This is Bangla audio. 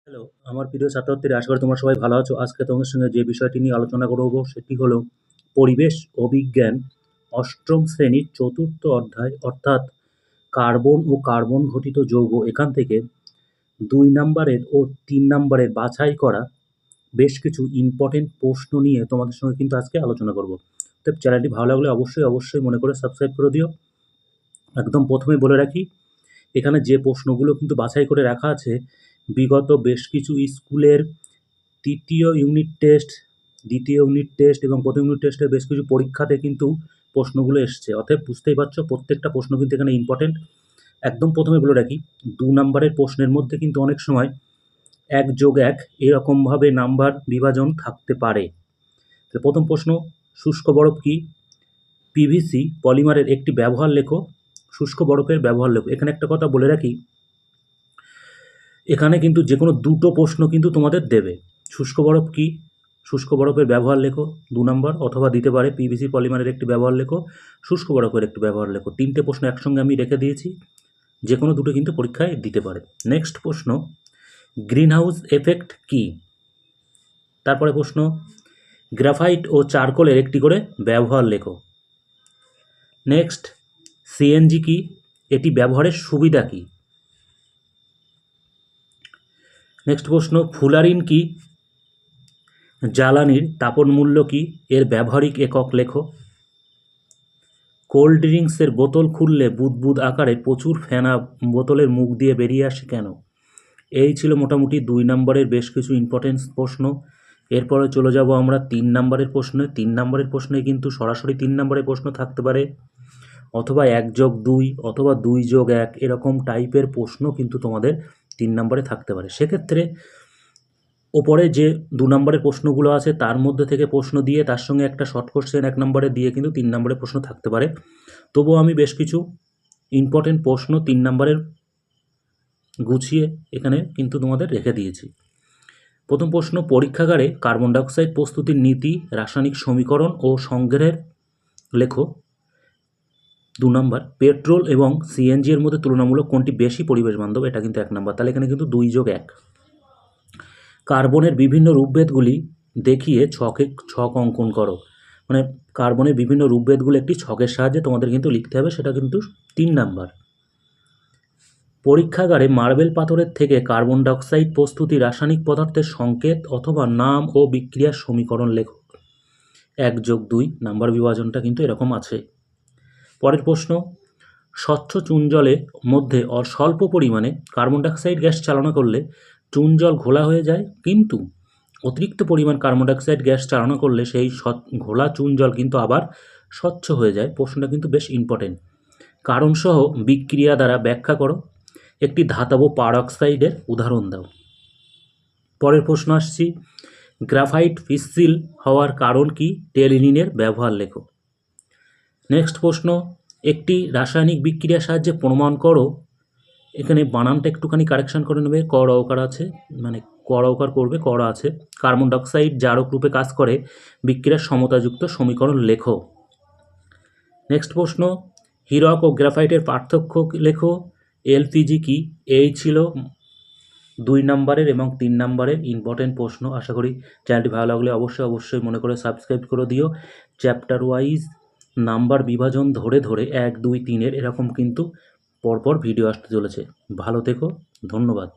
হ্যালো, আমার প্রিয় ছাত্রছাত্রীরা, আশা করি তোমরা সবাই ভালো আছো। আজকে তোমাদের সঙ্গে যে বিষয়টি নিয়ে আলোচনা করব সেটি হলো পরিবেশ ও বিজ্ঞান ৮ম শ্রেণীর ৪র্থ অধ্যায়, অর্থাৎ কার্বন ও কার্বন ঘটিত যৌগ। এখান থেকে ২ নাম্বারের ও ৩ নাম্বারের বাছাই করা বেশ কিছু ইম্পর্টেন্ট প্রশ্ন নিয়ে তোমাদের সঙ্গে কিন্তু আজকে আলোচনা করব। তো চ্যানেলটি ভালো লাগলে অবশ্যই মনে করে সাবস্ক্রাইব করে দিও। একদম প্রথমেই বলে রাখি, এখানে যে প্রশ্নগুলো কিন্তু বাছাই করে রাখা আছে, বিগত বেশ কিছু স্কুলের তৃতীয় ইউনিট টেস্ট, দ্বিতীয় ইউনিট টেস্ট এবং প্রথম ইউনিট টেস্টের বেশ কিছু পরীক্ষাতে কিন্তু প্রশ্নগুলো এসছে। অতএব বুঝতেই পারছো, প্রত্যেকটা প্রশ্ন কিন্তু এখানে ইম্পর্টেন্ট। একদম প্রথমে বলে রাখি, ২ নাম্বারের প্রশ্নের মধ্যে কিন্তু অনেক সময় ১+১ এরকমভাবে নাম্বার বিভাজন থাকতে পারে। তো প্রথম প্রশ্ন, শুষ্ক বরফ কি? পিভিসি পলিমারের একটি ব্যবহার লেখো। শুষ্ক বরফের ব্যবহার লেখো। এখানে একটা কথা বলে রাখি, এখানে কিন্তু যে কোনো দুটো প্রশ্ন কিন্তু তোমাদের দেবে। শুষ্ক বরফ কি? শুষ্ক বরফের ব্যবহার লেখো ২ নাম্বার, অথবা দিতে পারে পিভিসি পলিমারের একটি ব্যবহার লেখো, শুষ্ক বরফের একটি ব্যবহার লেখো। ৩টে প্রশ্ন একসঙ্গে আমি রেখে দিয়েছি, যে কোনো দুটো কিন্তু পরীক্ষায় দিতে পারে। নেক্সট প্রশ্ন, গ্রিনহাউস এফেক্ট কি? তারপরে প্রশ্ন, গ্রাফাইট ও চারকোলের একটি করে ব্যবহার লেখো। নেক্সট, সিএনজি কি? এটি ব্যবহারের সুবিধা কি? নেক্সট প্রশ্ন, ফুলারিন কি? জ্বালানির তাপন মূল্য কি? এর ব্যবহারিক একক লেখো। কোল্ড ড্রিঙ্কসের বোতল খুললে বুদবুদ আকারে প্রচুর ফেনা বোতলের মুখ দিয়ে বেরিয়ে আসে কেন? এই ছিল মোটামুটি ২ নম্বরের বেশ কিছু ইম্পর্টেন্স প্রশ্ন। এরপরে চলে যাব আমরা ৩ নম্বরের প্রশ্নে। ৩ নম্বরের প্রশ্নে কিন্তু সরাসরি ৩ নম্বরের প্রশ্ন থাকতে পারে, অথবা ১+২ অথবা ২+১ এরকম টাইপের প্রশ্ন কিন্তু তোমাদের ৩ নম্বরে থাকতে পারে। সেক্ষেত্রে ওপরে যে ২ নম্বরের প্রশ্নগুলো আছে তার মধ্যে থেকে প্রশ্ন দিয়ে তার সঙ্গে একটা শর্ট কোশ্চেন ১ নম্বরে দিয়ে কিন্তু ৩ নম্বরের প্রশ্ন থাকতে পারে। তবুও আমি বেশ কিছু ইম্পর্টেন্ট প্রশ্ন ৩ নম্বরের গুছিয়ে এখানে কিন্তু তোমাদের রেখে দিয়েছি। প্রথম প্রশ্ন, পরীক্ষাগারে কার্বন ডাইঅক্সাইড প্রস্তুতির নীতি, রাসায়নিক সমীকরণ ও সংগ্রহের লেখো। ২ নম্বর, পেট্রোল এবং সিএনজি এর মধ্যে তুলনামূলক কোনটি বেশি পরিবেশ বান্ধব? এটা কিন্তু ১ নম্বর। তাহলে এখানে কিন্তু ২+১। কার্বনের বিভিন্ন রূপভেদগুলি দেখিয়ে ছক অঙ্কন করো। মানে কার্বনের বিভিন্ন রূপভেদগুলো একটি ছকের সাহায্যে তোমাদের কিন্তু লিখতে হবে, সেটা কিন্তু ৩ নাম্বার। পরীক্ষাগারে মার্বেল পাথরের থেকে কার্বন ডাইঅক্সাইড প্রস্তুতি রাসায়নিক পদার্থের সংকেত অথবা নাম ও বিক্রিয়ার সমীকরণ লেখো। ১+২ নাম্বার বিভাজনটা কিন্তু এরকম আছে। পরের প্রশ্ন, স্বচ্ছ চুন জলের মধ্যে স্বল্প পরিমাণে কার্বন ডাইঅক্সাইড গ্যাস চালনা করলে চুন জল ঘোলা হয়ে যায়, কিন্তু অতিরিক্ত পরিমাণ কার্বন ডাইঅক্সাইড গ্যাস চালনা করলে সেই ঘোলা চুন জল কিন্তু আবার স্বচ্ছ হয়ে যায়। প্রশ্নটা কিন্তু বেশ ইম্পর্টেন্ট। কারণসহ বিক্রিয়া দ্বারা ব্যাখ্যা করো। একটি ধাতব পারঅক্সাইডের উদাহরণ দাও। পরের প্রশ্ন আসছি, গ্রাফাইট ফিসসিল হওয়ার কারণ কি? টেলিনিনের ব্যবহার লেখো। নেক্সট প্রশ্ন, একটি রাসায়নিক বিক্রিয়ার সাহায্যে প্রমাণ করো। এখানে বানানটা একটুখানি কারেকশন করে নেবে, ক রওকার আছে, মানে ক রওকার করবে, করা আছে। কার্বন ডাইঅক্সাইড জারক রূপে কাজ করে, বিক্রিয়ার সমতাযুক্ত সমীকরণ লেখো। নেক্সট প্রশ্ন, হীরক ও গ্রাফাইটের পার্থক্য লেখো। এলপিজি কি? এই ছিল ২ নম্বরের এবং ৩ নম্বরের ইম্পর্টেন্ট প্রশ্ন। আশা করি চ্যানেলটি ভালো লাগলে অবশ্যই মনে করে সাবস্ক্রাইব করে দিও। চ্যাপ্টার ওয়াইজ নাম্বার বিভাজন ধরে ১, ২, ৩ এরকম কিন্তু পরপর ভিডিও আসতে চলেছে। ভালো থেকো, ধন্যবাদ।